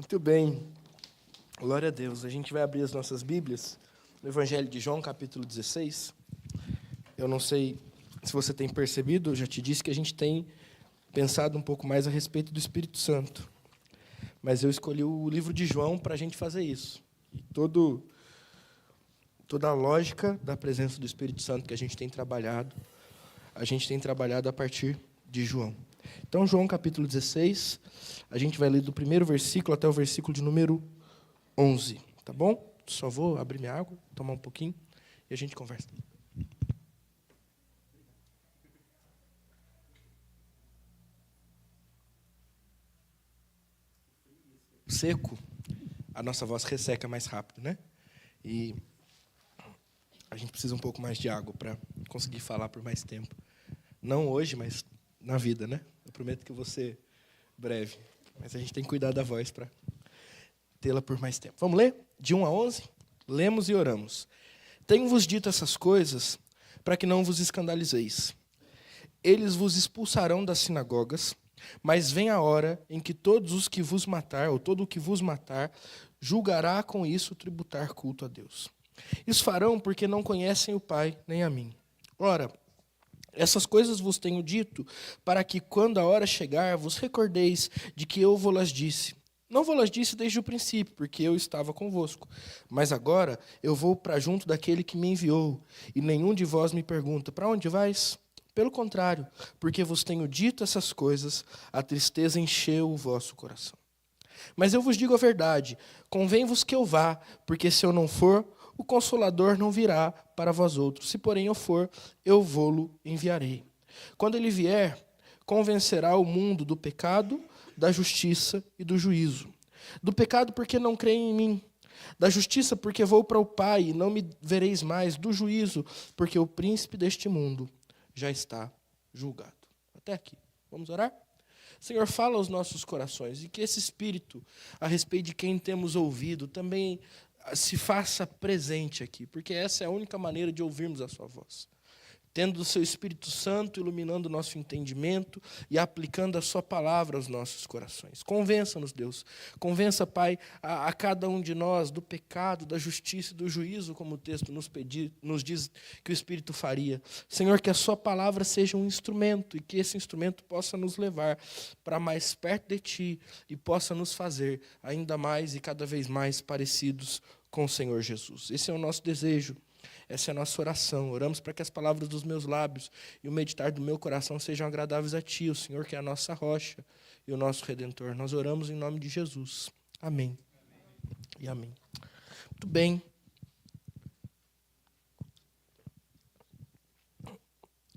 Muito bem, glória a Deus. A gente vai abrir as nossas Bíblias no Evangelho de João, capítulo 16. Eu não sei se você tem percebido, eu já te disse que a gente tem pensado um pouco mais a respeito do Espírito Santo. Mas eu escolhi o livro de João para a gente fazer isso. E toda a lógica da presença do Espírito Santo que a gente tem trabalhado a partir de João. Então, João capítulo 16, a gente vai ler do primeiro versículo até o versículo de número 11, tá bom? Só vou abrir minha água, tomar um pouquinho e a gente conversa. Seco, a nossa voz resseca mais rápido, né? E a gente precisa um pouco mais de água para conseguir falar por mais tempo. Não hoje, mas na vida, né? Eu prometo que eu vou ser breve. Mas a gente tem que cuidar da voz para tê-la por mais tempo. Vamos ler? De 1 a 11? Lemos e oramos. Tenho-vos dito essas coisas para que não vos escandalizeis. Eles vos expulsarão das sinagogas, mas vem a hora em que todos os que vos matar, ou todo o que vos matar, julgará com isso tributar culto a Deus. Isso farão porque não conhecem o Pai nem a mim. Ora, essas coisas vos tenho dito, para que, quando a hora chegar, vos recordeis de que eu vos-las disse. Não vos-las disse desde o princípio, porque eu estava convosco. Mas agora eu vou para junto daquele que me enviou, e nenhum de vós me pergunta, para onde vais? Pelo contrário, porque vos tenho dito essas coisas, a tristeza encheu o vosso coração. Mas eu vos digo a verdade, convém-vos que eu vá, porque se eu não for, o Consolador não virá para vós outros. Se, porém, eu for, eu vô-lo enviarei. Quando ele vier, convencerá o mundo do pecado, da justiça e do juízo. Do pecado, porque não creem em mim. Da justiça, porque vou para o Pai e não me vereis mais. Do juízo, porque o príncipe deste mundo já está julgado. Até aqui. Vamos orar? Senhor, fala aos nossos corações e que esse Espírito, a respeito de quem temos ouvido, também se faça presente aqui, porque essa é a única maneira de ouvirmos a sua voz. Tendo o seu Espírito Santo iluminando o nosso entendimento e aplicando a sua palavra aos nossos corações. Convença-nos, Deus. Convença, Pai, a cada um de nós do pecado, da justiça e do juízo, como o texto nos diz que o Espírito faria. Senhor, que a sua palavra seja um instrumento e que esse instrumento possa nos levar para mais perto de Ti e possa nos fazer ainda mais e cada vez mais parecidos com o Senhor Jesus. Esse é o nosso desejo. Essa é a nossa oração. Oramos para que as palavras dos meus lábios e o meditar do meu coração sejam agradáveis a Ti, o Senhor, que é a nossa rocha e o nosso Redentor. Nós oramos em nome de Jesus. Amém. E amém. Muito bem.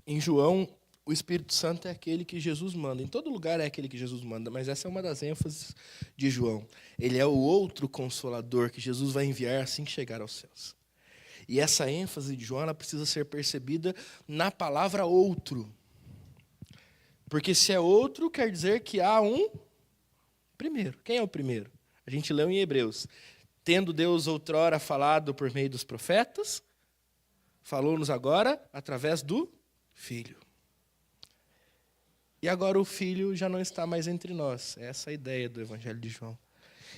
Em João, o Espírito Santo é aquele que Jesus manda. Em todo lugar é aquele que Jesus manda, mas essa é uma das ênfases de João. Ele é o outro Consolador que Jesus vai enviar assim que chegar aos céus. E essa ênfase de João ela precisa ser percebida na palavra outro. Porque se é outro, quer dizer que há um primeiro. Quem é o primeiro? A gente leu em Hebreus. Tendo Deus outrora falado por meio dos profetas, falou-nos agora através do Filho. E agora o Filho já não está mais entre nós. Essa é a ideia do Evangelho de João.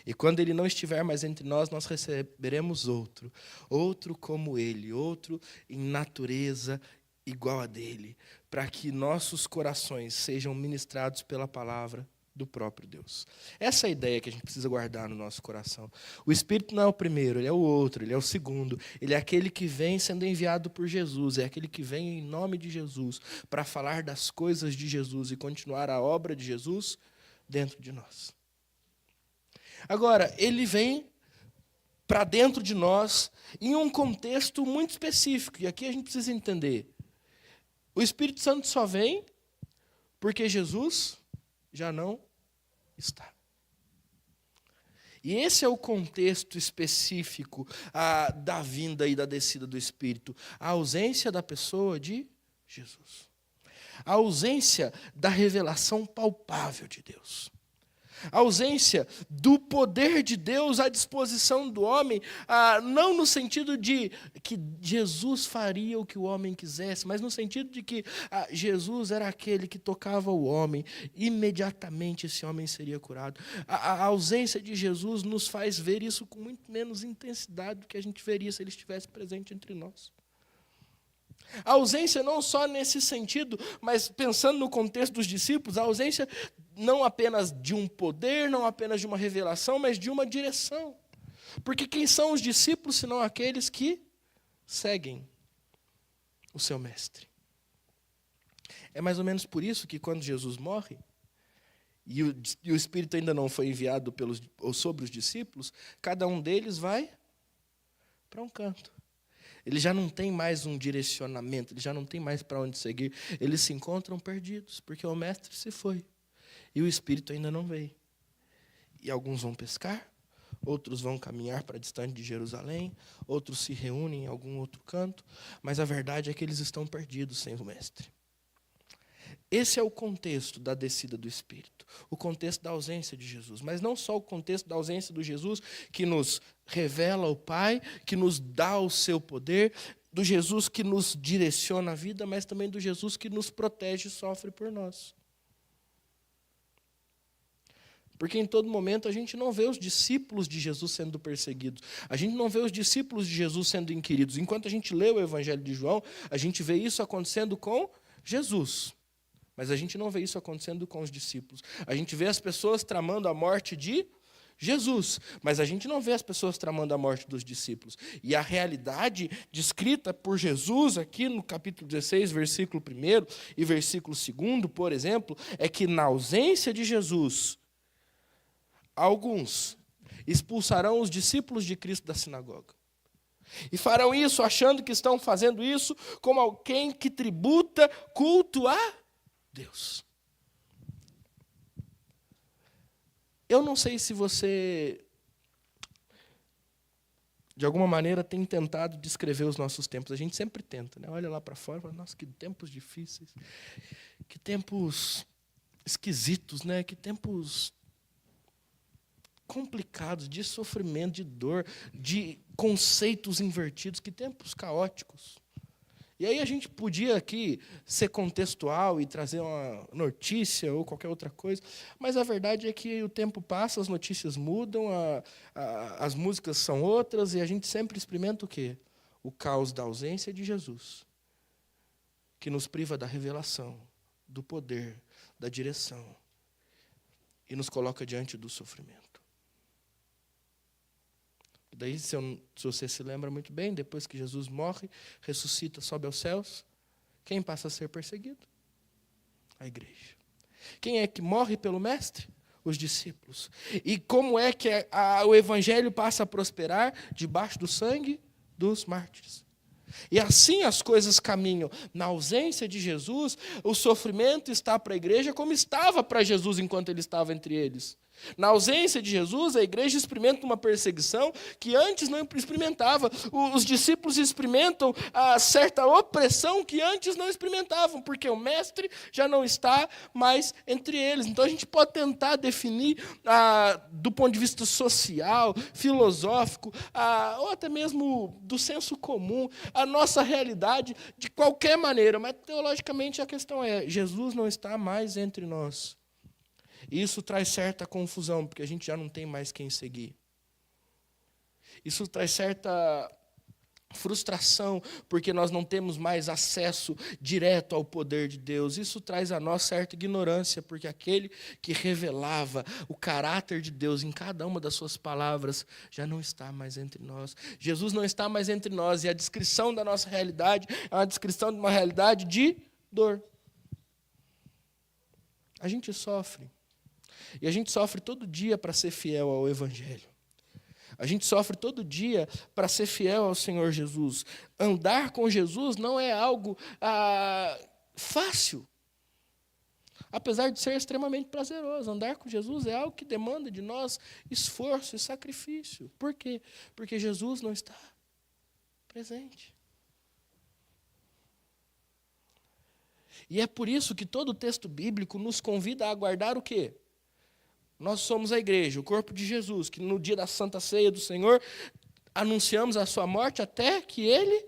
E quando ele não estiver mais entre nós, nós receberemos outro como ele, outro em natureza igual a dele, para que nossos corações sejam ministrados pela palavra do próprio Deus. Essa é a ideia que a gente precisa guardar no nosso coração. O Espírito não é o primeiro, ele é o outro, ele é o segundo. Ele é aquele que vem sendo enviado por Jesus, é aquele que vem em nome de Jesus, para falar das coisas de Jesus e continuar a obra de Jesus dentro de nós. Agora, ele vem para dentro de nós em um contexto muito específico. E aqui a gente precisa entender. O Espírito Santo só vem porque Jesus já não está. E esse é o contexto específico da vinda e da descida do Espírito. A ausência da pessoa de Jesus. A ausência da revelação palpável de Deus. A ausência do poder de Deus à disposição do homem, não no sentido de que Jesus faria o que o homem quisesse, mas no sentido de que Jesus era aquele que tocava o homem, imediatamente esse homem seria curado. A ausência de Jesus nos faz ver isso com muito menos intensidade do que a gente veria se ele estivesse presente entre nós. A ausência não só nesse sentido, mas pensando no contexto dos discípulos, a ausência não apenas de um poder, não apenas de uma revelação, mas de uma direção. Porque quem são os discípulos, senão aqueles que seguem o seu mestre? É mais ou menos por isso que quando Jesus morre, e o Espírito ainda não foi enviado sobre os discípulos, cada um deles vai para um canto. Eles já não têm mais um direcionamento, eles já não têm mais para onde seguir. Eles se encontram perdidos, porque o mestre se foi. E o Espírito ainda não veio. E alguns vão pescar, outros vão caminhar para distante de Jerusalém, outros se reúnem em algum outro canto, mas a verdade é que eles estão perdidos sem o mestre. Esse é o contexto da descida do Espírito, o contexto da ausência de Jesus. Mas não só o contexto da ausência do Jesus, que nos revela o Pai, que nos dá o seu poder, do Jesus que nos direciona a vida, mas também do Jesus que nos protege e sofre por nós. Porque em todo momento a gente não vê os discípulos de Jesus sendo perseguidos. A gente não vê os discípulos de Jesus sendo inquiridos. Enquanto a gente lê o Evangelho de João, a gente vê isso acontecendo com Jesus. Mas a gente não vê isso acontecendo com os discípulos. A gente vê as pessoas tramando a morte de Jesus, mas a gente não vê as pessoas tramando a morte dos discípulos. E a realidade descrita por Jesus aqui no capítulo 16, versículo 1 e versículo 2, por exemplo, é que na ausência de Jesus, alguns expulsarão os discípulos de Cristo da sinagoga. E farão isso achando que estão fazendo isso como alguém que tributa culto a Deus. Eu não sei se você, de alguma maneira, tem tentado descrever os nossos tempos. A gente sempre tenta, né? Olha lá para fora e fala, nossa, que tempos difíceis, que tempos esquisitos, né? Que tempos complicados, de sofrimento, de dor, de conceitos invertidos, que tempos caóticos. E aí a gente podia aqui ser contextual e trazer uma notícia ou qualquer outra coisa, mas a verdade é que o tempo passa, as notícias mudam, as músicas são outras, e a gente sempre experimenta o quê? O caos da ausência de Jesus, que nos priva da revelação, do poder, da direção, e nos coloca diante do sofrimento. Daí, se você se lembra muito bem, depois que Jesus morre, ressuscita, sobe aos céus, quem passa a ser perseguido? A igreja. Quem é que morre pelo mestre? Os discípulos. E como é que o evangelho passa a prosperar? Debaixo do sangue dos mártires. E assim as coisas caminham. Na ausência de Jesus, o sofrimento está para a igreja como estava para Jesus enquanto ele estava entre eles. Na ausência de Jesus, a igreja experimenta uma perseguição que antes não experimentava. Os discípulos experimentam a certa opressão que antes não experimentavam, porque o mestre já não está mais entre eles. Então a gente pode tentar definir, do ponto de vista social, filosófico, ou até mesmo do senso comum, a nossa realidade de qualquer maneira, mas teologicamente a questão é, Jesus não está mais entre nós. Isso traz certa confusão, porque a gente já não tem mais quem seguir. Isso traz certa frustração, porque nós não temos mais acesso direto ao poder de Deus. Isso traz a nós certa ignorância, porque aquele que revelava o caráter de Deus em cada uma das suas palavras já não está mais entre nós. Jesus não está mais entre nós, e a descrição da nossa realidade é uma descrição de uma realidade de dor. A gente sofre. E a gente sofre todo dia para ser fiel ao Evangelho. A gente sofre todo dia para ser fiel ao Senhor Jesus. Andar com Jesus não é algo fácil. Apesar de ser extremamente prazeroso, andar com Jesus é algo que demanda de nós esforço e sacrifício. Por quê? Porque Jesus não está presente. E é por isso que todo o texto bíblico nos convida a aguardar o quê? Nós somos a igreja, o corpo de Jesus, que no dia da Santa Ceia do Senhor, anunciamos a sua morte até que Ele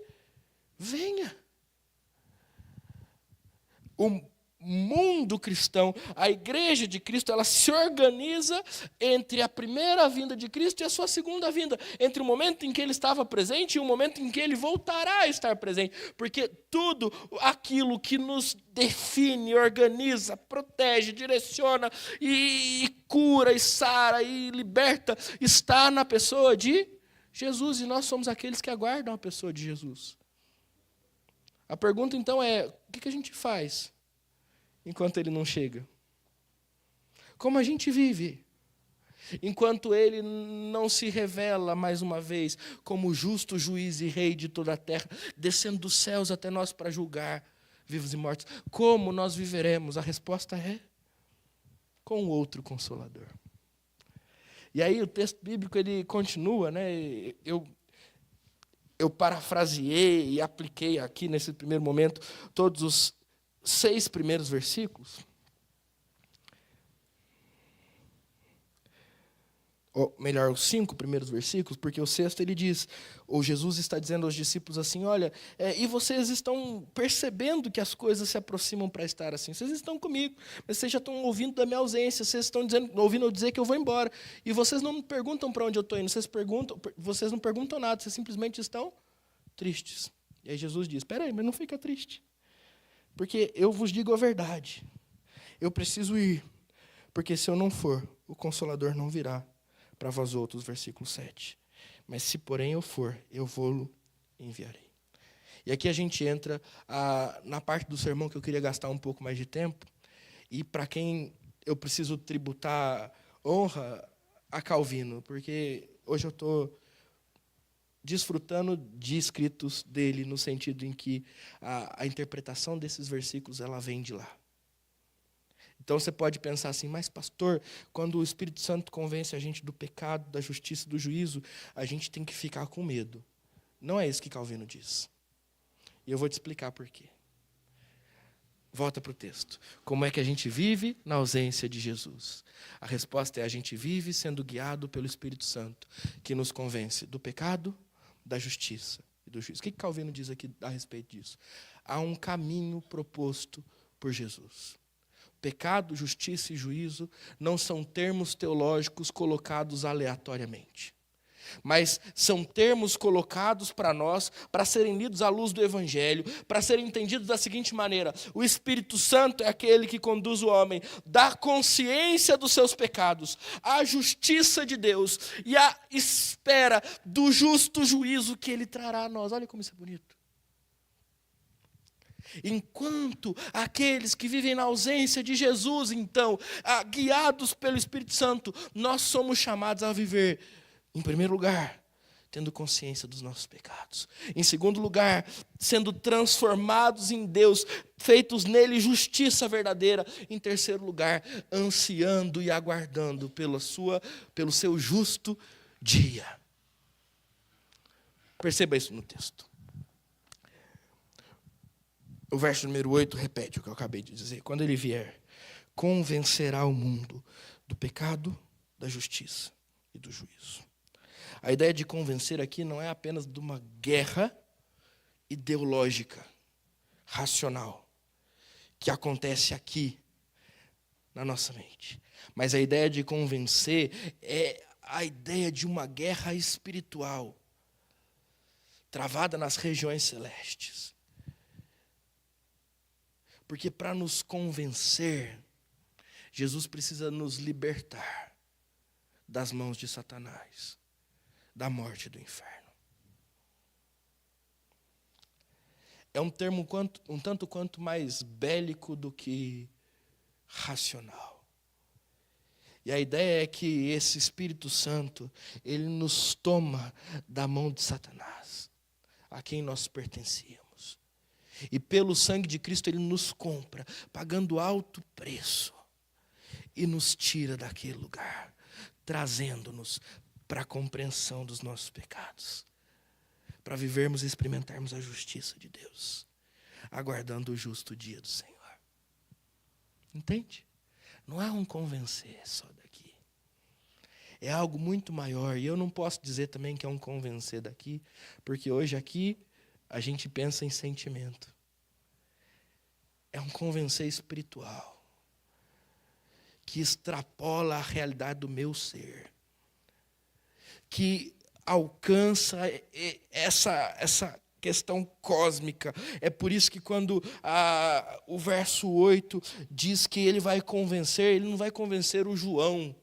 venha. O mundo cristão, a igreja de Cristo, ela se organiza entre a primeira vinda de Cristo e a sua segunda vinda, entre o momento em que ele estava presente e o momento em que ele voltará a estar presente, porque tudo aquilo que nos define, organiza, protege, direciona e cura, e sara, e liberta, está na pessoa de Jesus, e nós somos aqueles que aguardam a pessoa de Jesus. A pergunta então é, o que a gente faz enquanto ele não chega? Como a gente vive enquanto ele não se revela mais uma vez como justo juiz e rei de toda a terra, descendo dos céus até nós para julgar vivos e mortos? Como nós viveremos? A resposta é com outro Consolador. E aí o texto bíblico ele continua, né? Eu parafraseei e apliquei aqui nesse primeiro momento todos os 6 primeiros versículos. Ou melhor, os 5 primeiros versículos, porque o 6º ele diz, ou Jesus está dizendo aos discípulos assim, olha, e vocês estão percebendo que as coisas se aproximam para estar assim, vocês estão comigo, mas vocês já estão ouvindo da minha ausência, vocês estão ouvindo eu dizer que eu vou embora, e vocês não me perguntam para onde eu estou indo, vocês não perguntam nada, vocês simplesmente estão tristes. E aí Jesus diz, espera aí, mas não fica triste, porque eu vos digo a verdade, eu preciso ir, porque se eu não for, o Consolador não virá para vós outros, versículo 7. Mas se porém eu for, eu vou-lo enviarei. E aqui a gente entra na parte do sermão que eu queria gastar um pouco mais de tempo, e para quem eu preciso tributar honra a Calvino, porque hoje eu estou desfrutando de escritos dele, no sentido em que a interpretação desses versículos ela vem de lá. Então você pode pensar assim, mas pastor, quando o Espírito Santo convence a gente do pecado, da justiça e do juízo, a gente tem que ficar com medo. Não é isso que Calvino diz. E eu vou te explicar por quê. Volta para o texto. Como é que a gente vive na ausência de Jesus? A resposta é: a gente vive sendo guiado pelo Espírito Santo, que nos convence do pecado, da justiça e do juízo. O que Calvino diz aqui a respeito disso? Há um caminho proposto por Jesus. Pecado, justiça e juízo não são termos teológicos colocados aleatoriamente, mas são termos colocados para nós, para serem lidos à luz do Evangelho, para serem entendidos da seguinte maneira: o Espírito Santo é aquele que conduz o homem da consciência dos seus pecados, à justiça de Deus e à espera do justo juízo que ele trará a nós. Olha como isso é bonito. Enquanto aqueles que vivem na ausência de Jesus, então, guiados pelo Espírito Santo, nós somos chamados a viver, em primeiro lugar, tendo consciência dos nossos pecados. Em segundo lugar, sendo transformados em Deus, feitos nele justiça verdadeira. Em terceiro lugar, ansiando e aguardando pelo seu justo dia. Perceba isso no texto. O verso número 8 repete o que eu acabei de dizer. Quando ele vier, convencerá o mundo do pecado, da justiça e do juízo. A ideia de convencer aqui não é apenas de uma guerra ideológica, racional, que acontece aqui na nossa mente. Mas a ideia de convencer é a ideia de uma guerra espiritual, travada nas regiões celestes. Porque para nos convencer, Jesus precisa nos libertar das mãos de Satanás, da morte e do inferno. É um termo um tanto quanto mais bélico do que racional. E a ideia é que esse Espírito Santo, ele nos toma da mão de Satanás, a quem nós pertencíamos. E pelo sangue de Cristo ele nos compra, pagando alto preço, e nos tira daquele lugar, trazendo-nos para a compreensão dos nossos pecados, para vivermos e experimentarmos a justiça de Deus, aguardando o justo dia do Senhor. Entende? Não é um convencer só daqui. é algo muito maior. E eu não posso dizer também que é um convencer daqui, porque hoje aqui a gente pensa em sentimento. É um convencer espiritual, que extrapola a realidade do meu ser, que alcança essa questão cósmica. É por isso que quando o verso 8 diz que ele vai convencer, ele não vai convencer o João,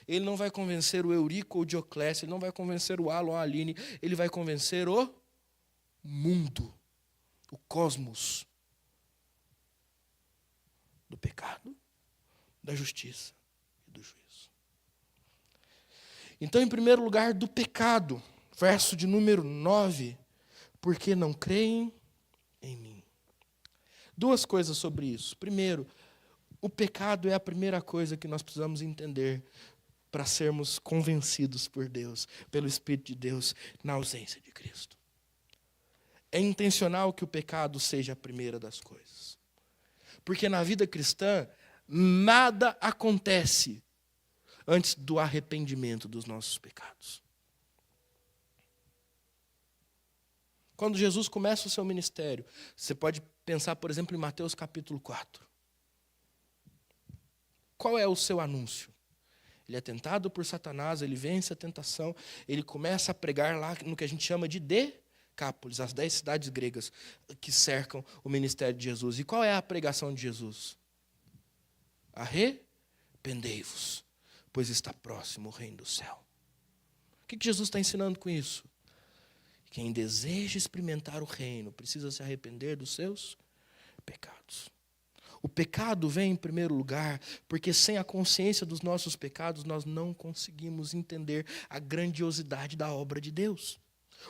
ele não vai convencer o Eurico ou o Dioclésio, ele não vai convencer o Alan ou a Aline, ele vai convencer o mundo, o cosmos, do pecado, da justiça e do juízo. Então, em primeiro lugar, do pecado, verso de número 9, porque não creem em mim. Duas coisas sobre isso. Primeiro, o pecado é a primeira coisa que nós precisamos entender para sermos convencidos por Deus, pelo Espírito de Deus, na ausência de Cristo. É intencional que o pecado seja a primeira das coisas. Porque na vida cristã, nada acontece antes do arrependimento dos nossos pecados. Quando Jesus começa o seu ministério, você pode pensar, por exemplo, em Mateus capítulo 4. Qual é o seu anúncio? Ele é tentado por Satanás, ele vence a tentação, ele começa a pregar lá no que a gente chama de Decápolis, as 10 cidades gregas que cercam o ministério de Jesus. E qual é a pregação de Jesus? Arrependei-vos, pois está próximo o reino do céu. O que Jesus está ensinando com isso? Quem deseja experimentar o reino precisa se arrepender dos seus pecados. O pecado vem em primeiro lugar, porque sem a consciência dos nossos pecados, nós não conseguimos entender a grandiosidade da obra de Deus.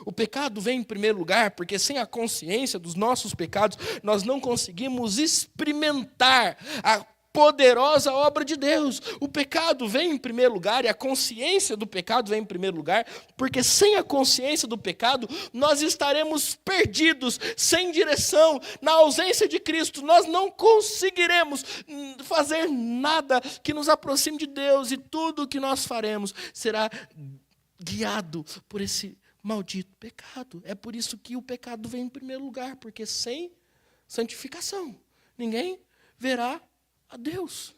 O pecado vem em primeiro lugar, porque sem a consciência dos nossos pecados, nós não conseguimos experimentar a poderosa obra de Deus. O pecado vem em primeiro lugar, e a consciência do pecado vem em primeiro lugar, porque sem a consciência do pecado, nós estaremos perdidos, sem direção, na ausência de Cristo. Nós não conseguiremos fazer nada que nos aproxime de Deus, e tudo o que nós faremos será guiado por esse maldito pecado. É por isso que o pecado vem em primeiro lugar, porque sem santificação, ninguém verá a Deus.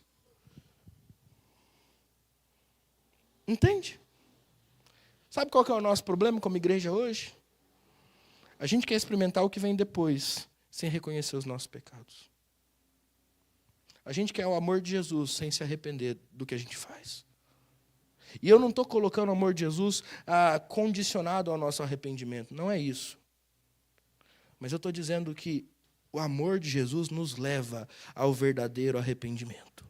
Entende? Sabe qual que é o nosso problema como igreja hoje? A gente quer experimentar o que vem depois, sem reconhecer os nossos pecados. A gente quer o amor de Jesus sem se arrepender do que a gente faz. E eu não estou colocando o amor de Jesus condicionado ao nosso arrependimento. Não é isso. Mas eu estou dizendo que o amor de Jesus nos leva ao verdadeiro arrependimento.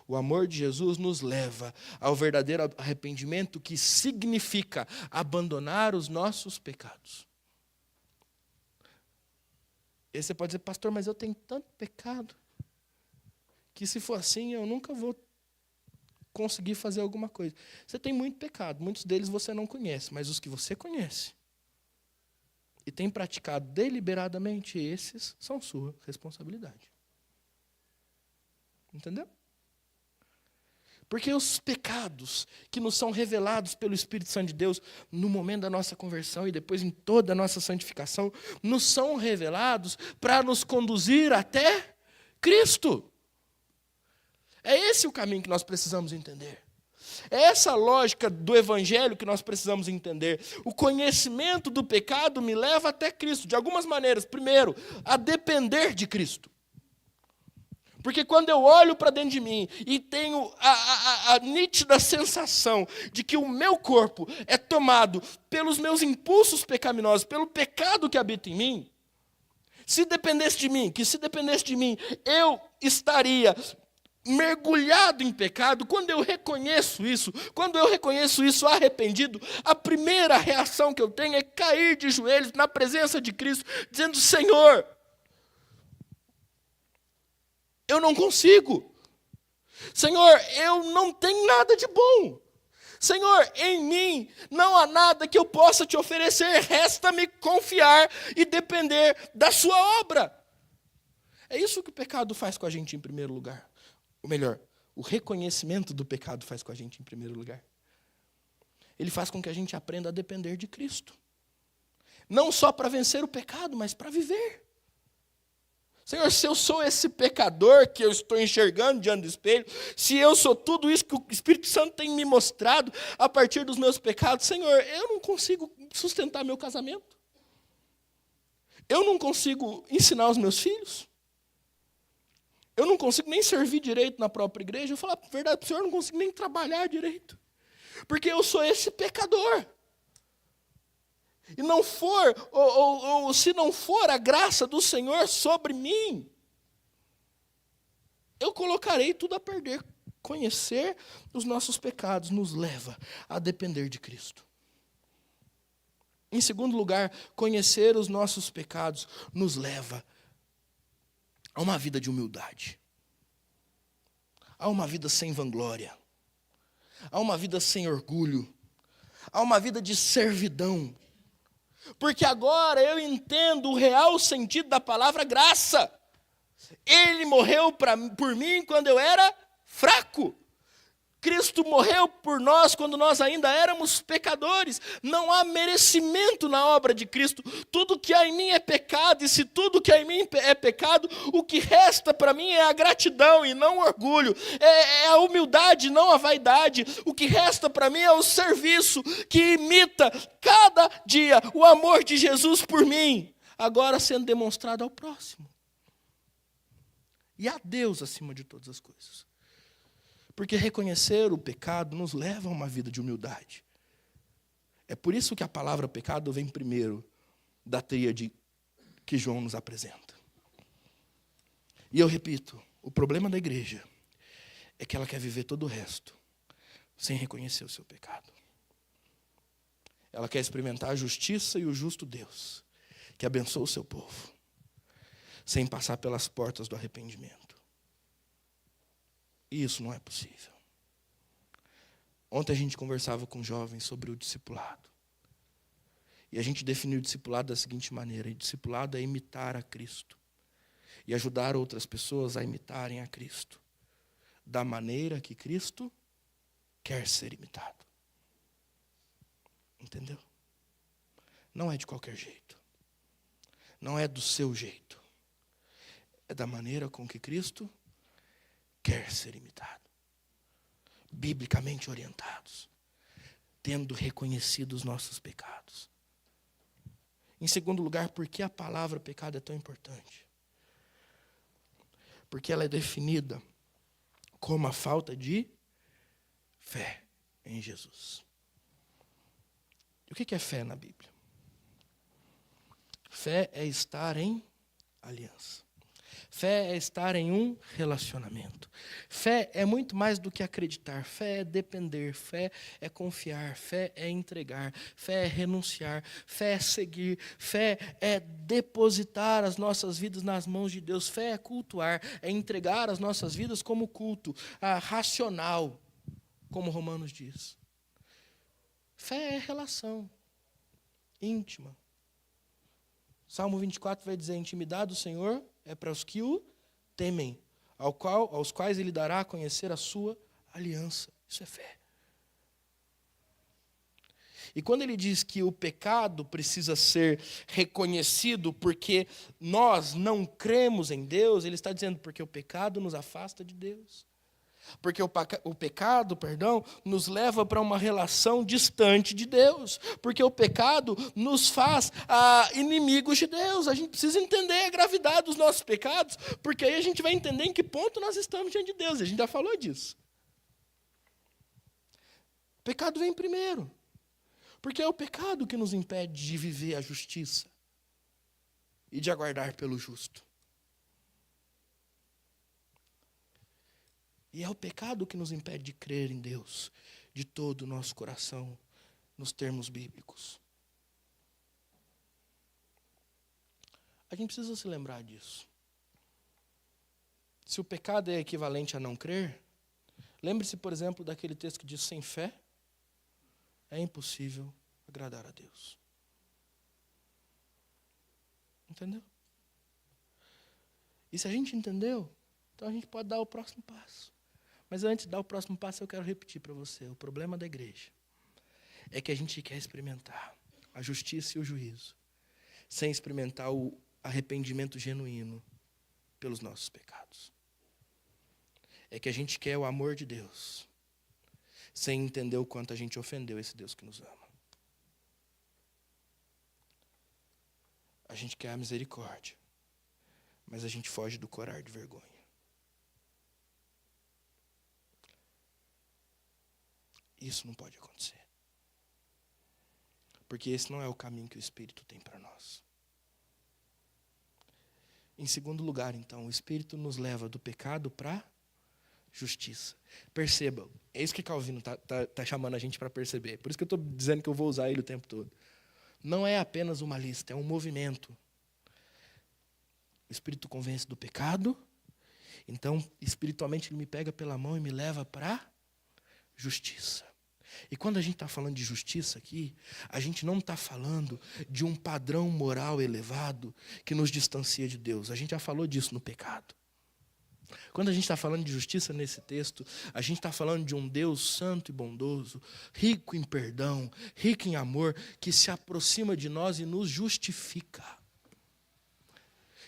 O amor de Jesus nos leva ao verdadeiro arrependimento, que significa abandonar os nossos pecados. E você pode dizer, pastor, mas eu tenho tanto pecado, que se for assim eu nunca vou conseguir fazer alguma coisa. Você tem muito pecado, muitos deles você não conhece, mas os que você conhece e tem praticado deliberadamente, esses são sua responsabilidade. Entendeu? Porque os pecados que nos são revelados pelo Espírito Santo de Deus no momento da nossa conversão e depois em toda a nossa santificação, nos são revelados para nos conduzir até Cristo. É esse o caminho que nós precisamos entender. É essa lógica do Evangelho que nós precisamos entender. O conhecimento do pecado me leva até Cristo, de algumas maneiras. Primeiro, a depender de Cristo. Porque quando eu olho para dentro de mim e tenho a nítida sensação de que o meu corpo é tomado pelos meus impulsos pecaminosos, pelo pecado que habita em mim, se dependesse de mim, eu estaria mergulhado em pecado. Quando eu reconheço isso arrependido, a primeira reação que eu tenho é cair de joelhos na presença de Cristo, dizendo, Senhor, eu não consigo. Senhor, eu não tenho nada de bom. Senhor, em mim não há nada que eu possa te oferecer, resta-me confiar e depender da sua obra. É isso que o pecado faz com a gente em primeiro lugar. Ou melhor, o reconhecimento do pecado faz com a gente em primeiro lugar? Ele faz com que a gente aprenda a depender de Cristo. Não só para vencer o pecado, mas para viver. Senhor, se eu sou esse pecador que eu estou enxergando diante do espelho, se eu sou tudo isso que o Espírito Santo tem me mostrado a partir dos meus pecados, Senhor, eu não consigo sustentar meu casamento. Eu não consigo ensinar os meus filhos. Eu não consigo nem servir direito na própria igreja. Eu falo a verdade para o Senhor, eu não consigo nem trabalhar direito. Porque eu sou esse pecador. E não for, ou se não for a graça do Senhor sobre mim, eu colocarei tudo a perder. Conhecer os nossos pecados nos leva a depender de Cristo. Em segundo lugar, conhecer os nossos pecados nos leva a uma vida de humildade, a uma vida sem vanglória, a uma vida sem orgulho, a uma vida de servidão. Porque agora eu entendo o real sentido da palavra graça. Ele morreu por mim quando eu era fraco. Cristo morreu por nós quando nós ainda éramos pecadores. Não há merecimento na obra de Cristo. Tudo que há em mim é pecado, e se tudo que há em mim é pecado, o que resta para mim é a gratidão e não o orgulho. É a humildade, não a vaidade. O que resta para mim é o serviço que imita cada dia o amor de Jesus por mim, agora sendo demonstrado ao próximo. E a Deus acima de todas as coisas. Porque reconhecer o pecado nos leva a uma vida de humildade. É por isso que a palavra pecado vem primeiro da tríade que João nos apresenta. E eu repito, o problema da igreja é que ela quer viver todo o resto sem reconhecer o seu pecado. Ela quer experimentar a justiça e o justo Deus, que abençoa o seu povo, sem passar pelas portas do arrependimento. E isso não é possível. Ontem a gente conversava com jovens sobre o discipulado. E a gente definiu o discipulado da seguinte maneira: o discipulado é imitar a Cristo e ajudar outras pessoas a imitarem a Cristo da maneira que Cristo quer ser imitado. Entendeu? Não é de qualquer jeito. Não é do seu jeito. É da maneira com que Cristo quer ser imitado. Biblicamente orientados, tendo reconhecido os nossos pecados. Em segundo lugar, por que a palavra pecado é tão importante? Porque ela é definida como a falta de fé em Jesus. E o que é fé na Bíblia? Fé é estar em aliança. Fé é estar em um relacionamento. Fé é muito mais do que acreditar. Fé é depender. Fé é confiar. Fé é entregar. Fé é renunciar. Fé é seguir. Fé é depositar as nossas vidas nas mãos de Deus. Fé é cultuar. É entregar as nossas vidas como culto, racional, como Romanos diz. Fé é relação íntima. Salmo 24 vai dizer: a intimidade do Senhor é para os que o temem, aos quais ele dará a conhecer a sua aliança. Isso é fé. E quando ele diz que o pecado precisa ser reconhecido porque nós não cremos em Deus, ele está dizendo porque o pecado nos afasta de Deus. Porque o pecado, nos leva para uma relação distante de Deus. Porque o pecado nos faz inimigos de Deus. A gente precisa entender a gravidade dos nossos pecados, porque aí a gente vai entender em que ponto nós estamos diante de Deus. A gente já falou disso. O pecado vem primeiro. Porque é o pecado que nos impede de viver a justiça e de aguardar pelo justo. E é o pecado que nos impede de crer em Deus de todo o nosso coração, nos termos bíblicos. A gente precisa se lembrar disso. Se o pecado é equivalente a não crer, lembre-se, por exemplo, daquele texto que diz: sem fé é impossível agradar a Deus. Entendeu? E se a gente entendeu, então a gente pode dar o próximo passo. Mas antes de dar o próximo passo, eu quero repetir para você. O problema da igreja é que a gente quer experimentar a justiça e o juízo, sem experimentar o arrependimento genuíno pelos nossos pecados. É que a gente quer o amor de Deus, sem entender o quanto a gente ofendeu esse Deus que nos ama. A gente quer a misericórdia, mas a gente foge do corar de vergonha. Isso não pode acontecer. Porque esse não é o caminho que o Espírito tem para nós. Em segundo lugar, então, o Espírito nos leva do pecado para a justiça. Perceba, é isso que Calvino tá chamando a gente para perceber. Por isso que eu estou dizendo que eu vou usar ele o tempo todo. Não é apenas uma lista, é um movimento. O Espírito convence do pecado, então, espiritualmente, ele me pega pela mão e me leva para a justiça. E quando a gente está falando de justiça aqui, a gente não está falando de um padrão moral elevado que nos distancia de Deus. A gente já falou disso no pecado. Quando a gente está falando de justiça nesse texto, a gente está falando de um Deus santo e bondoso, rico em perdão, rico em amor, que se aproxima de nós e nos justifica.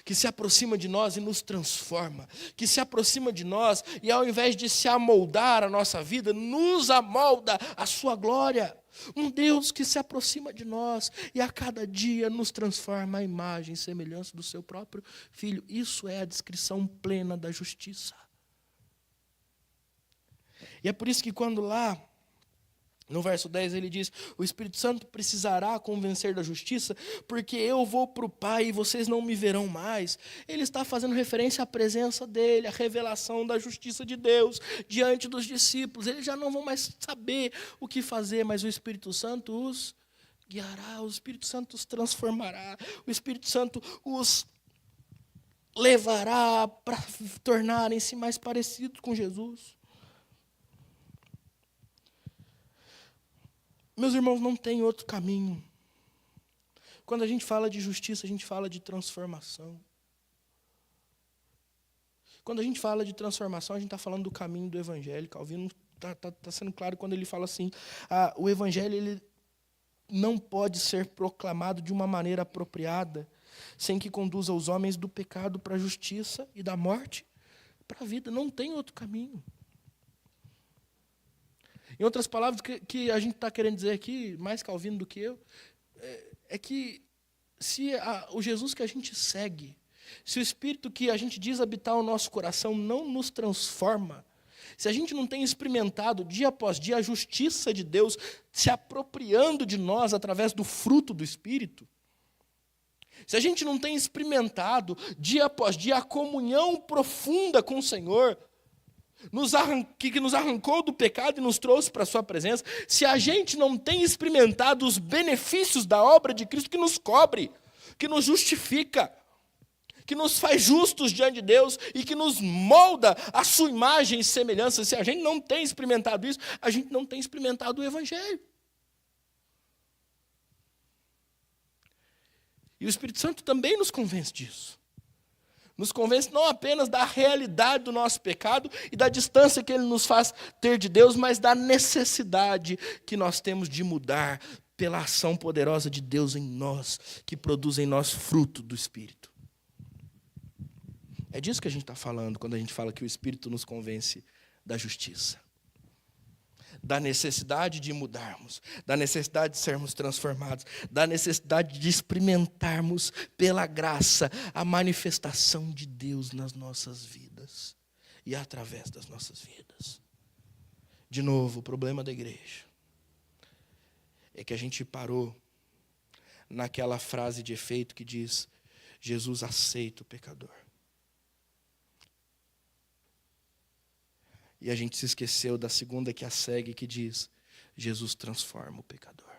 Que se aproxima de nós e nos transforma, que se aproxima de nós e ao invés de se amoldar a nossa vida, nos amolda a sua glória. Um Deus que se aproxima de nós e a cada dia nos transforma à imagem e semelhança do seu próprio Filho. Isso é a descrição plena da justiça. E é por isso que quando lá, no verso 10 ele diz, o Espírito Santo precisará convencer da justiça, porque eu vou para o Pai e vocês não me verão mais. Ele está fazendo referência à presença dele, à revelação da justiça de Deus diante dos discípulos. Eles já não vão mais saber o que fazer, mas o Espírito Santo os guiará, o Espírito Santo os transformará, o Espírito Santo os levará para tornarem-se mais parecidos com Jesus. Meus irmãos, não tem outro caminho. Quando a gente fala de justiça, a gente fala de transformação. Quando a gente fala de transformação, a gente está falando do caminho do Evangelho. Calvino está sendo claro quando ele fala assim, o Evangelho ele não pode ser proclamado de uma maneira apropriada, sem que conduza os homens do pecado para a justiça e da morte para a vida. Não tem outro caminho. Em outras palavras, que a gente está querendo dizer aqui, mais Calvino do que eu, é que se o Jesus que a gente segue, se o Espírito que a gente diz habitar o nosso coração não nos transforma, se a gente não tem experimentado dia após dia a justiça de Deus se apropriando de nós através do fruto do Espírito, se a gente não tem experimentado dia após dia a comunhão profunda com o Senhor, que nos arrancou do pecado e nos trouxe para a sua presença, se a gente não tem experimentado os benefícios da obra de Cristo que nos cobre, que nos justifica, que nos faz justos diante de Deus e que nos molda a sua imagem e semelhança, se a gente não tem experimentado isso, a gente não tem experimentado o Evangelho. E o Espírito Santo também nos convence disso. Nos convence não apenas da realidade do nosso pecado e da distância que ele nos faz ter de Deus, mas da necessidade que nós temos de mudar pela ação poderosa de Deus em nós, que produz em nós fruto do Espírito. É disso que a gente está falando quando a gente fala que o Espírito nos convence da justiça. Da necessidade de mudarmos, da necessidade de sermos transformados, da necessidade de experimentarmos pela graça a manifestação de Deus nas nossas vidas e através das nossas vidas. De novo, o problema da igreja é que a gente parou naquela frase de efeito que diz: Jesus aceita o pecador. E a gente se esqueceu da segunda que a segue, que diz: Jesus transforma o pecador.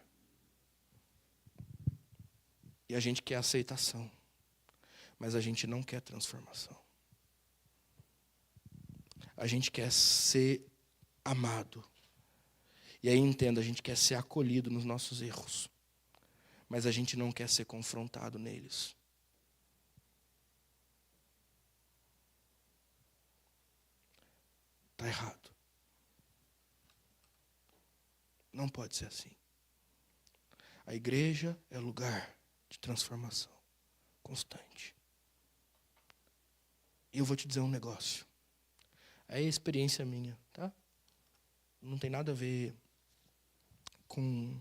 E a gente quer aceitação, mas a gente não quer transformação. A gente quer ser amado. E aí entenda, a gente quer ser acolhido nos nossos erros, mas a gente não quer ser confrontado neles. Está errado. Não pode ser assim. A igreja é lugar de transformação constante. E eu vou te dizer um negócio. É experiência minha, tá? Não tem nada a ver com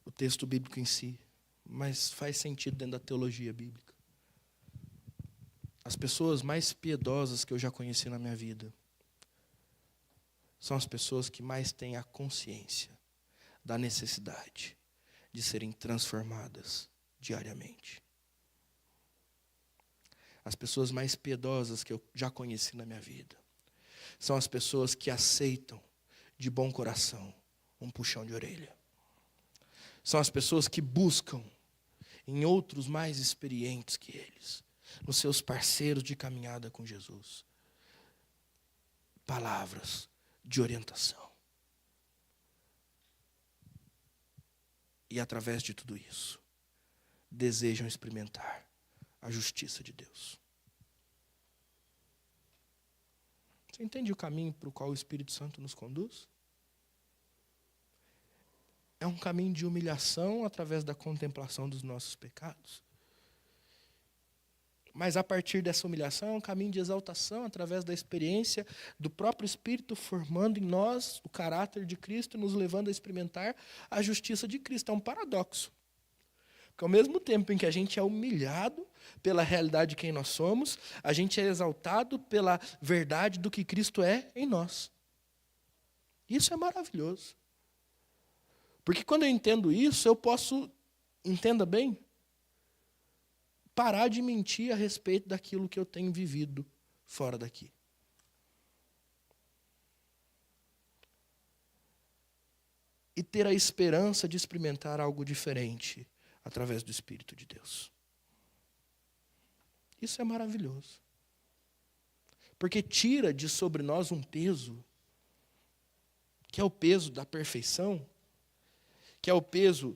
o texto bíblico em si, mas faz sentido dentro da teologia bíblica. As pessoas mais piedosas que eu já conheci na minha vida são as pessoas que mais têm a consciência da necessidade de serem transformadas diariamente. As pessoas mais piedosas que eu já conheci na minha vida são as pessoas que aceitam de bom coração um puxão de orelha. São as pessoas que buscam em outros mais experientes que eles, nos seus parceiros de caminhada com Jesus, palavras de orientação. E através de tudo isso, desejam experimentar a justiça de Deus. Você entende o caminho para o qual o Espírito Santo nos conduz? É um caminho de humilhação através da contemplação dos nossos pecados. Mas a partir dessa humilhação é um caminho de exaltação através da experiência do próprio Espírito formando em nós o caráter de Cristo, nos levando a experimentar a justiça de Cristo. É um paradoxo. Porque ao mesmo tempo em que a gente é humilhado pela realidade de quem nós somos, a gente é exaltado pela verdade do que Cristo é em nós. Isso é maravilhoso. Porque quando eu entendo isso, eu posso, entenda bem, parar de mentir a respeito daquilo que eu tenho vivido fora daqui. E ter a esperança de experimentar algo diferente através do Espírito de Deus. Isso é maravilhoso. Porque tira de sobre nós um peso, que é o peso da perfeição, que é o peso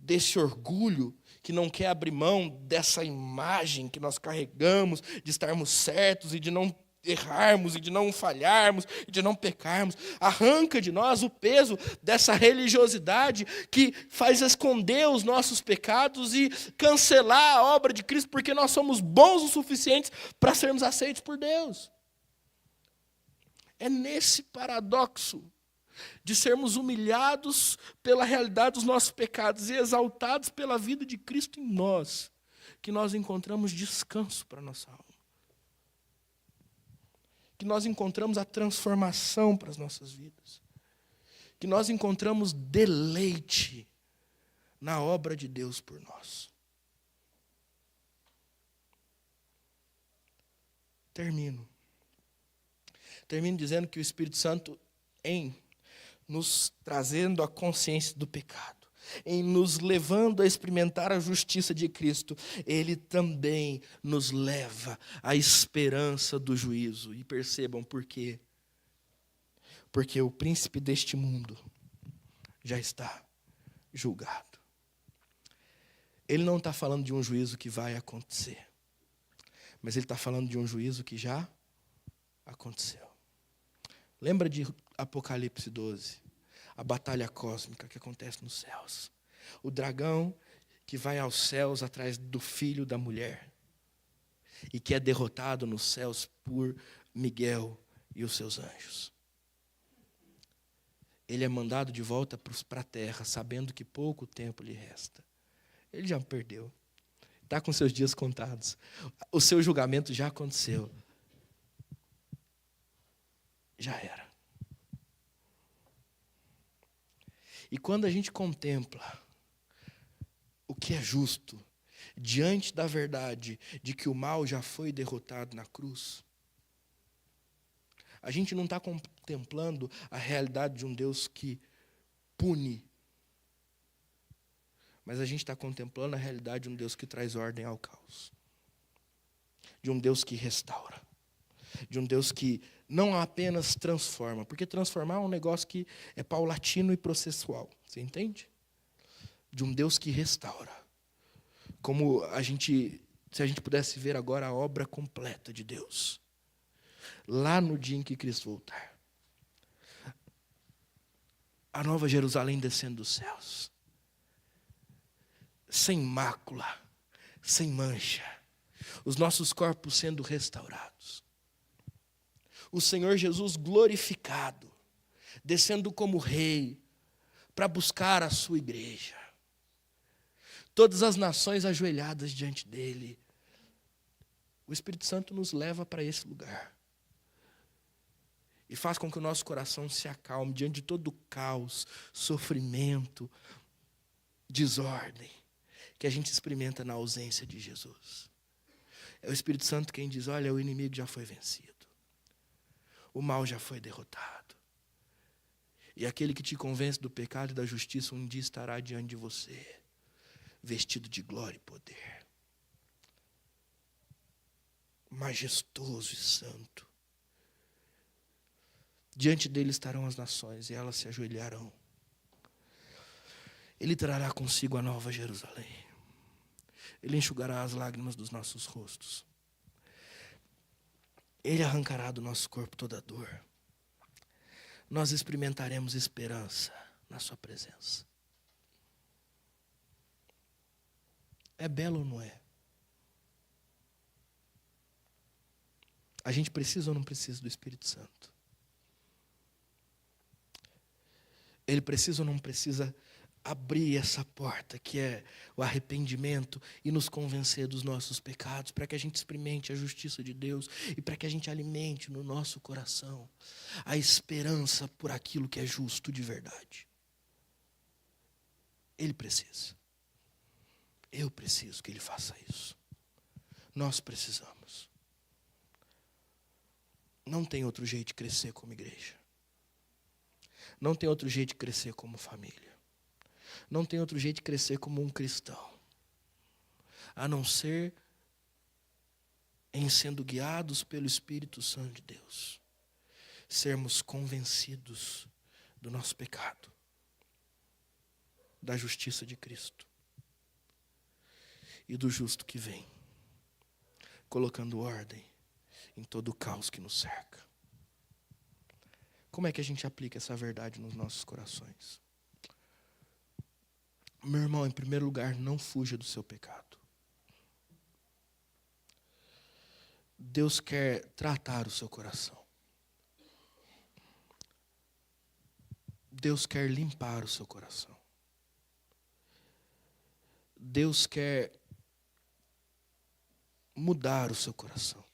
desse orgulho que não quer abrir mão dessa imagem que nós carregamos, de estarmos certos e de não errarmos, e de não falharmos, e de não pecarmos. Arranca de nós o peso dessa religiosidade que faz esconder os nossos pecados e cancelar a obra de Cristo, porque nós somos bons o suficientes para sermos aceitos por Deus. É nesse paradoxo de sermos humilhados pela realidade dos nossos pecados e exaltados pela vida de Cristo em nós, que nós encontramos descanso para a nossa alma. Que nós encontramos a transformação para as nossas vidas. Que nós encontramos deleite na obra de Deus por nós. Termino dizendo que o Espírito Santo, em nos trazendo a consciência do pecado, em nos levando a experimentar a justiça de Cristo, Ele também nos leva à esperança do juízo. E percebam por quê. Porque o príncipe deste mundo já está julgado. Ele não está falando de um juízo que vai acontecer, mas ele está falando de um juízo que já aconteceu. Lembra de Apocalipse 12, a batalha cósmica que acontece nos céus. O dragão que vai aos céus atrás do filho da mulher e que é derrotado nos céus por Miguel e os seus anjos. Ele é mandado de volta para a terra, sabendo que pouco tempo lhe resta. Ele já perdeu. Está com seus dias contados. O seu julgamento já aconteceu. Já era. E quando a gente contempla o que é justo, diante da verdade de que o mal já foi derrotado na cruz, a gente não está contemplando a realidade de um Deus que pune, mas a gente está contemplando a realidade de um Deus que traz ordem ao caos, de um Deus que restaura, de um Deus que não apenas transforma, porque transformar é um negócio que é paulatino e processual, você entende? De um Deus que restaura. Como se a gente pudesse ver agora a obra completa de Deus, lá no dia em que Cristo voltar. a nova Jerusalém descendo dos céus, sem mácula, sem mancha, os nossos corpos sendo restaurados, o Senhor Jesus glorificado, descendo como rei, para buscar a sua igreja, todas as nações ajoelhadas diante dele. O Espírito Santo nos leva para esse lugar e faz com que o nosso coração se acalme diante de todo o caos, sofrimento, desordem que a gente experimenta na ausência de Jesus. É o Espírito Santo quem diz: olha, o inimigo já foi vencido, o mal já foi derrotado, e aquele que te convence do pecado e da justiça um dia estará diante de você, vestido de glória e poder, majestoso e santo. Diante dele estarão as nações e elas se ajoelharão. Ele trará consigo a nova Jerusalém. Ele enxugará as lágrimas dos nossos rostos. Ele arrancará do nosso corpo toda dor. Nós experimentaremos esperança na sua presença. É belo ou não é? A gente precisa ou não precisa do Espírito Santo? Ele precisa ou não precisa abrir essa porta que é o arrependimento e nos convencer dos nossos pecados, para que a gente experimente a justiça de Deus e para que a gente alimente no nosso coração a esperança por aquilo que é justo de verdade? Ele precisa. Eu preciso que ele faça isso. Nós precisamos. Não tem outro jeito de crescer como igreja. Não tem outro jeito de crescer como família. Não tem outro jeito de crescer como um cristão, a não ser em sendo guiados pelo Espírito Santo de Deus, sermos convencidos do nosso pecado, da justiça de Cristo e do justo que vem, colocando ordem em todo o caos que nos cerca. Como é que a gente aplica essa verdade nos nossos corações? Meu irmão, em primeiro lugar, não fuja do seu pecado. Deus quer tratar o seu coração. Deus quer limpar o seu coração. Deus quer mudar o seu coração.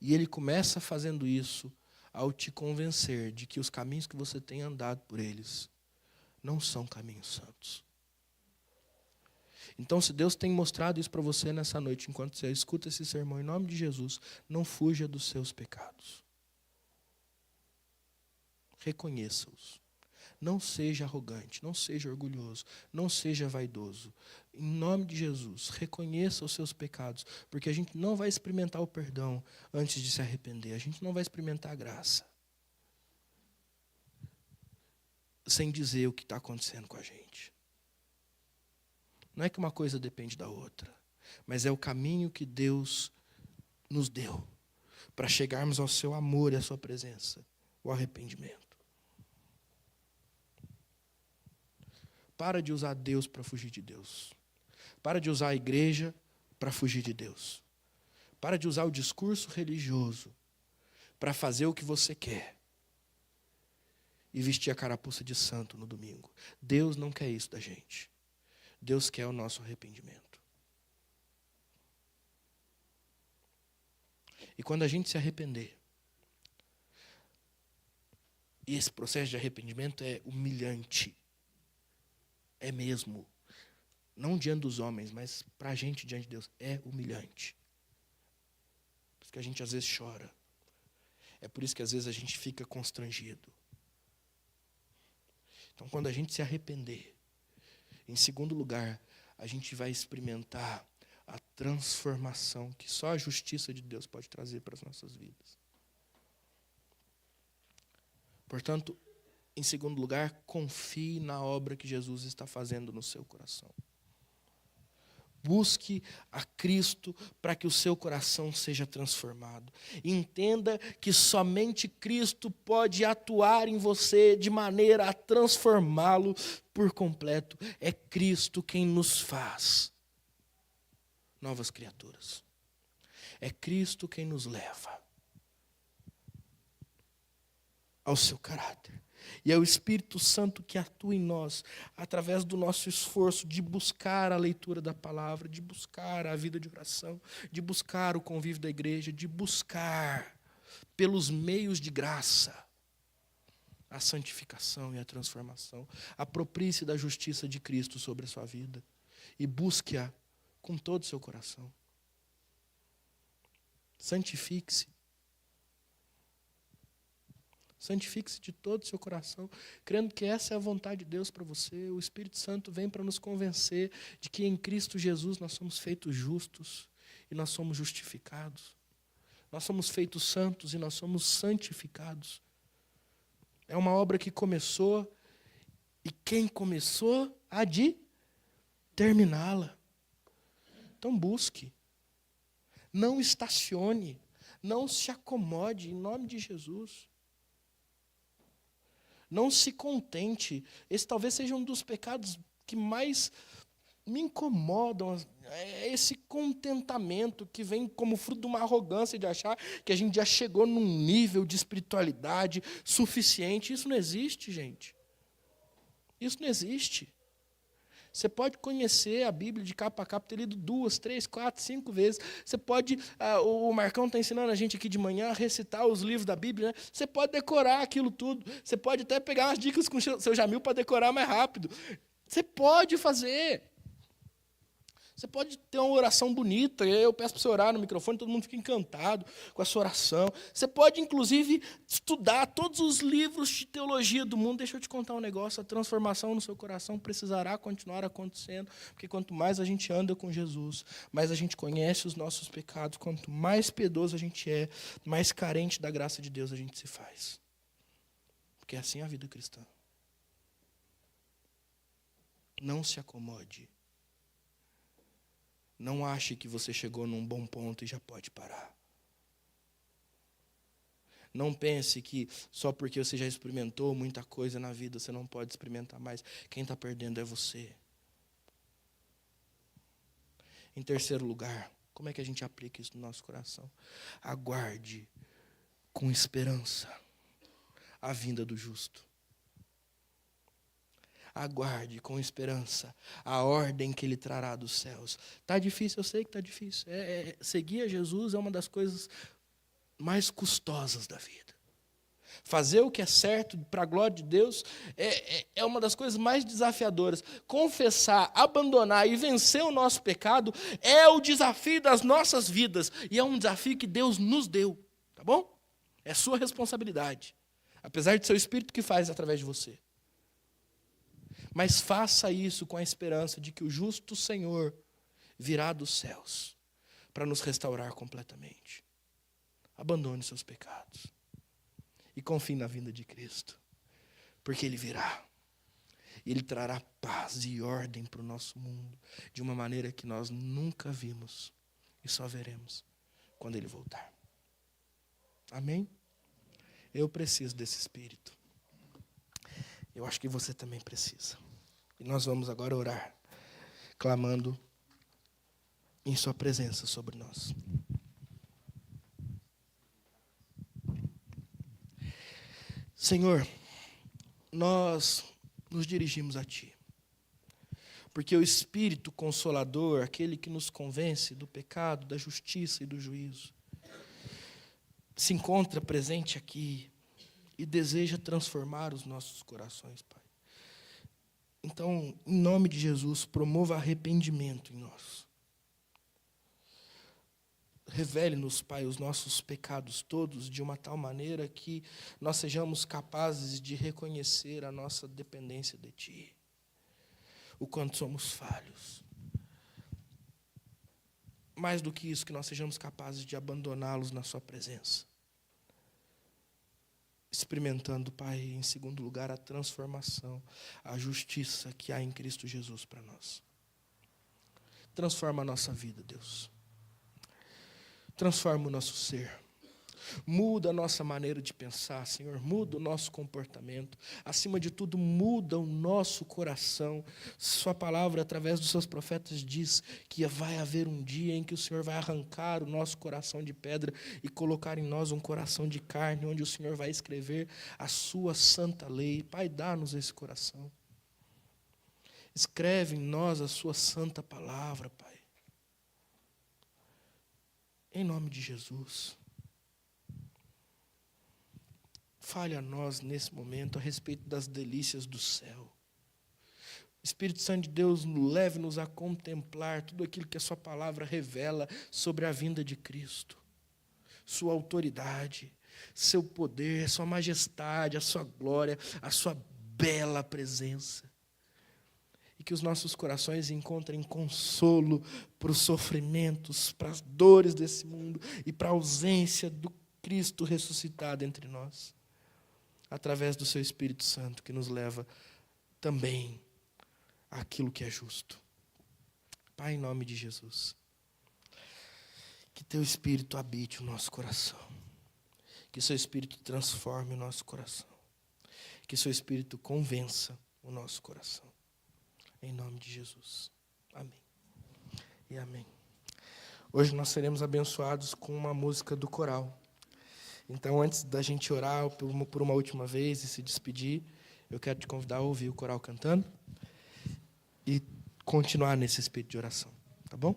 E Ele começa fazendo isso ao te convencer de que os caminhos que você tem andado por eles não são caminhos santos. Então, se Deus tem mostrado isso para você nessa noite, enquanto você escuta esse sermão, em nome de Jesus, não fuja dos seus pecados. Reconheça-os. Não seja arrogante, não seja orgulhoso, não seja vaidoso. Em nome de Jesus, reconheça os seus pecados, porque a gente não vai experimentar o perdão antes de se arrepender. A gente não vai experimentar a graça sem dizer o que está acontecendo com a gente. Não é que uma coisa depende da outra, mas é o caminho que Deus nos deu para chegarmos ao seu amor e à sua presença, o arrependimento. Para de usar Deus para fugir de Deus. Para de usar a igreja para fugir de Deus. Para de usar o discurso religioso para fazer o que você quer e vestir a carapuça de santo no domingo. Deus não quer isso da gente. Deus quer o nosso arrependimento. E quando a gente se arrepender, e esse processo de arrependimento é humilhante, é mesmo, não diante dos homens, mas para a gente diante de Deus, é humilhante. Por isso que a gente às vezes chora. É por isso que às vezes a gente fica constrangido. Então, quando a gente se arrepender, em segundo lugar, a gente vai experimentar a transformação que só a justiça de Deus pode trazer para as nossas vidas. Portanto, em segundo lugar, confie na obra que Jesus está fazendo no seu coração. Busque a Cristo para que o seu coração seja transformado. Entenda que somente Cristo pode atuar em você de maneira a transformá-lo por completo. É Cristo quem nos faz novas criaturas. É Cristo quem nos leva ao seu caráter. E é o Espírito Santo que atua em nós, através do nosso esforço de buscar a leitura da palavra, de buscar a vida de oração, de buscar o convívio da igreja, de buscar, pelos meios de graça, a santificação e a transformação. Aproprie-se da justiça de Cristo sobre a sua vida e busque-a com todo o seu coração. Santifique-se. Santifique-se de todo o seu coração, crendo que essa é a vontade de Deus para você. O Espírito Santo vem para nos convencer de que em Cristo Jesus nós somos feitos justos e nós somos justificados. Nós somos feitos santos e nós somos santificados. É uma obra que começou e quem começou há de terminá-la. Então busque. Não estacione. Não se acomode, em nome de Jesus. Não se contente. Esse talvez seja um dos pecados que mais me incomodam. É esse contentamento que vem como fruto de uma arrogância de achar que a gente já chegou num nível de espiritualidade suficiente. Isso não existe, gente. Isso não existe. Você pode conhecer a Bíblia de capa a capa, ter lido 2, 3, 4, 5 vezes. Você pode, o Marcão está ensinando a gente aqui de manhã a recitar os livros da Bíblia, né? Você pode decorar aquilo tudo. Você pode até pegar umas dicas com o seu Jamil para decorar mais rápido. Você pode fazer. Você pode ter uma oração bonita, eu peço para você orar no microfone, todo mundo fica encantado com a sua oração. Você pode, inclusive, estudar todos os livros de teologia do mundo. Deixa eu te contar um negócio, a transformação no seu coração precisará continuar acontecendo, porque quanto mais a gente anda com Jesus, mais a gente conhece os nossos pecados, quanto mais piedoso a gente é, mais carente da graça de Deus a gente se faz. Porque é assim a vida cristã. Não se acomode. Não ache que você chegou num bom ponto e já pode parar. Não pense que só porque você já experimentou muita coisa na vida, você não pode experimentar mais. Quem está perdendo é você. Em terceiro lugar, como é que a gente aplica isso no nosso coração? Aguarde com esperança a vinda do justo. Aguarde com esperança a ordem que Ele trará dos céus. Está difícil, eu sei que está difícil. Seguir a Jesus é uma das coisas mais custosas da vida. Fazer o que é certo para a glória de Deus é uma das coisas mais desafiadoras. Confessar, abandonar e vencer o nosso pecado é o desafio das nossas vidas. E é um desafio que Deus nos deu. Tá bom? É sua responsabilidade. Apesar de ser o Espírito que faz através de você. Mas faça isso com a esperança de que o justo Senhor virá dos céus para nos restaurar completamente. Abandone seus pecados e confie na vinda de Cristo, porque Ele virá. E Ele trará paz e ordem para o nosso mundo de uma maneira que nós nunca vimos e só veremos quando Ele voltar. Amém? Eu preciso desse Espírito. Eu acho que você também precisa. E nós vamos agora orar, clamando em sua presença sobre nós. Senhor, nós nos dirigimos a Ti. Porque o Espírito Consolador, aquele que nos convence do pecado, da justiça e do juízo, se encontra presente aqui e deseja transformar os nossos corações, Pai. Então, em nome de Jesus, promova arrependimento em nós. Revele-nos, Pai, os nossos pecados todos de uma tal maneira que nós sejamos capazes de reconhecer a nossa dependência de Ti. O quanto somos falhos. Mais do que isso, que nós sejamos capazes de abandoná-los na Sua presença. Experimentando, Pai, em segundo lugar, a transformação, a justiça que há em Cristo Jesus para nós. Transforma a nossa vida, Deus. Transforma o nosso ser. Muda a nossa maneira de pensar, Senhor. Muda o nosso comportamento. Acima de tudo, muda o nosso coração. Sua palavra, através dos seus profetas, diz que vai haver um dia em que o Senhor vai arrancar o nosso coração de pedra e colocar em nós um coração de carne, onde o Senhor vai escrever a sua santa lei. Pai, dá-nos esse coração. Escreve em nós a sua santa palavra, Pai. Em nome de Jesus. Fale a nós nesse momento a respeito das delícias do céu. Espírito Santo de Deus, leve-nos a contemplar tudo aquilo que a sua palavra revela sobre a vinda de Cristo. Sua autoridade, seu poder, sua majestade, a sua glória, a sua bela presença. E que os nossos corações encontrem consolo para os sofrimentos, para as dores desse mundo e para a ausência do Cristo ressuscitado entre nós. Através do seu Espírito Santo, que nos leva também àquilo que é justo. Pai, em nome de Jesus, que teu Espírito habite o nosso coração, que seu Espírito transforme o nosso coração, que seu Espírito convença o nosso coração. Em nome de Jesus. Amém. E amém. Hoje nós seremos abençoados com uma música do coral. Então, antes da gente orar por uma última vez e se despedir, eu quero te convidar a ouvir o coral cantando e continuar nesse espírito de oração, tá bom?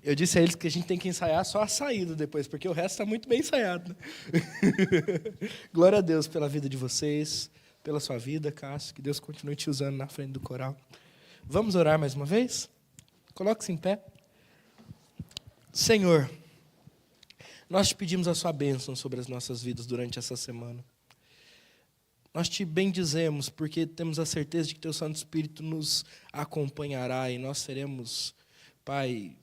Eu disse a eles que a gente tem que ensaiar só a saída depois, porque o resto está muito bem ensaiado. Né? Glória a Deus pela vida de vocês, pela sua vida, Cássio. Que Deus continue te usando na frente do coral. Vamos orar mais uma vez? Coloque-se em pé. Senhor, nós te pedimos a sua bênção sobre as nossas vidas durante essa semana. Nós te bendizemos porque temos a certeza de que teu Santo Espírito nos acompanhará e nós seremos, Pai,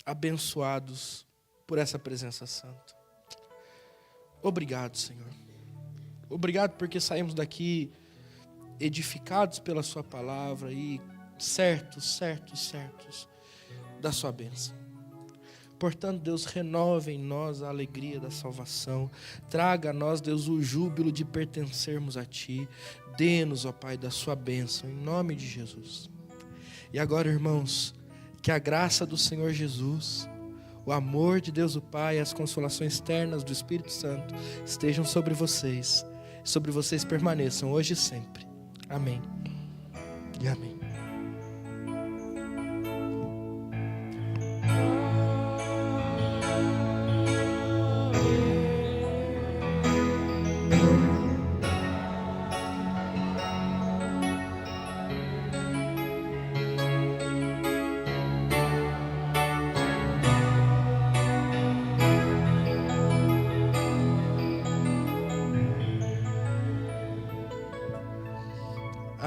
abençoados por essa presença santa. Obrigado, Senhor. Obrigado porque saímos daqui edificados pela sua palavra e certos da sua bênção. Portanto, Deus, renove em nós a alegria da salvação. Traga a nós, Deus, o júbilo de pertencermos a Ti. Dê-nos, ó Pai, da sua bênção, em nome de Jesus. E agora, irmãos, que a graça do Senhor Jesus, o amor de Deus o Pai e as consolações ternas do Espírito Santo estejam sobre vocês permaneçam hoje e sempre. Amém e amém.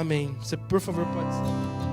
Amém. Você, por favor, pode...